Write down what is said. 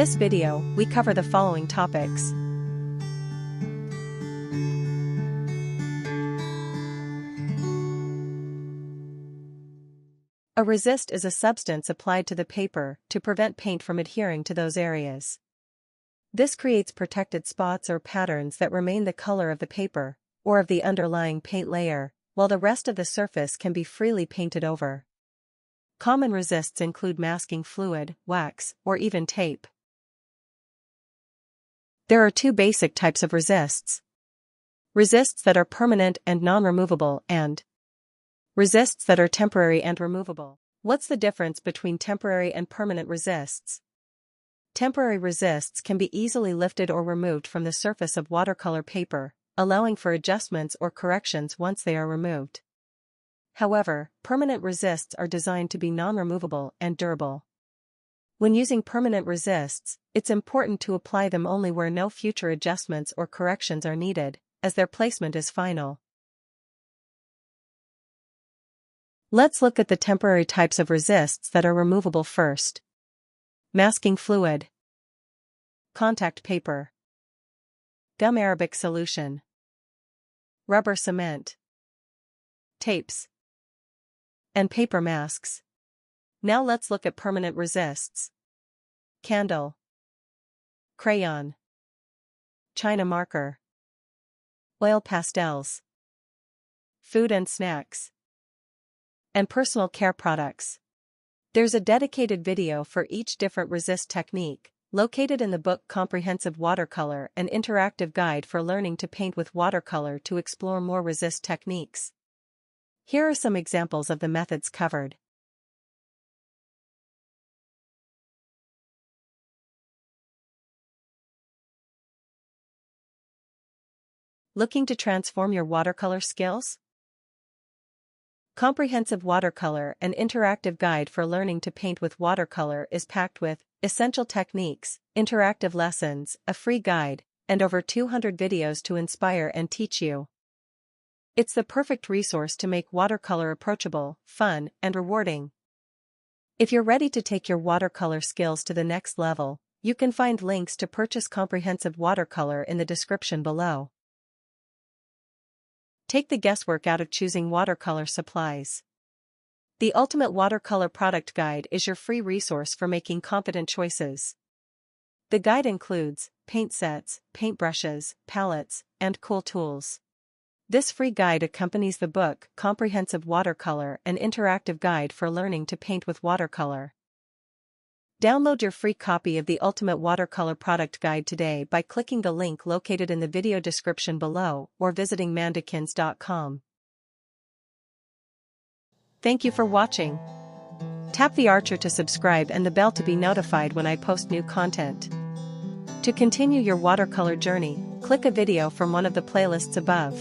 this video, we cover the following topics. A resist is a substance applied to the paper to prevent paint from adhering to those areas. This creates protected spots or patterns that remain the color of the paper, or of the underlying paint layer, while the rest of the surface can be freely painted over. Common resists include masking fluid, wax, or even tape. There are two basic types of resists. Resists that are permanent and non-removable, and resists that are temporary and removable. What's the difference between temporary and permanent resists? Temporary resists can be easily lifted or removed from the surface of watercolor paper, allowing for adjustments or corrections once they are removed. However, permanent resists are designed to be non-removable and durable. When using permanent resists, it's important to apply them only where no future adjustments or corrections are needed, as their placement is final. Let's look at the temporary types of resists that are removable first. Masking fluid, contact paper, gum arabic solution, rubber cement, tapes, and paper masks. Now let's look at permanent resists. Candle, crayon, China marker, oil pastels, food and snacks, and personal care products. There's a dedicated video for each different resist technique, located in the book Comprehensive Watercolor, an interactive guide for learning to paint with watercolor to explore more resist techniques. Here are some examples of the methods covered. Looking to transform your watercolor skills? Comprehensive Watercolor, an interactive guide for learning to paint with watercolor, is packed with essential techniques, interactive lessons, a free guide, and over 200 videos to inspire and teach you. It's the perfect resource to make watercolor approachable, fun, and rewarding. If you're ready to take your watercolor skills to the next level, you can find links to purchase Comprehensive Watercolor in the description below. Take the guesswork out of choosing watercolor supplies. The Ultimate Watercolor Product Guide is your free resource for making confident choices. The guide includes paint sets, paintbrushes, palettes, and cool tools. This free guide accompanies the book Comprehensive Watercolor, an interactive guide for learning to paint with watercolor. Download your free copy of the Ultimate Watercolor Product Guide today by clicking the link located in the video description below or visiting mandikins.com. Thank you for watching. Tap the archer to subscribe and the bell to be notified when I post new content. To continue your watercolor journey, click a video from one of the playlists above.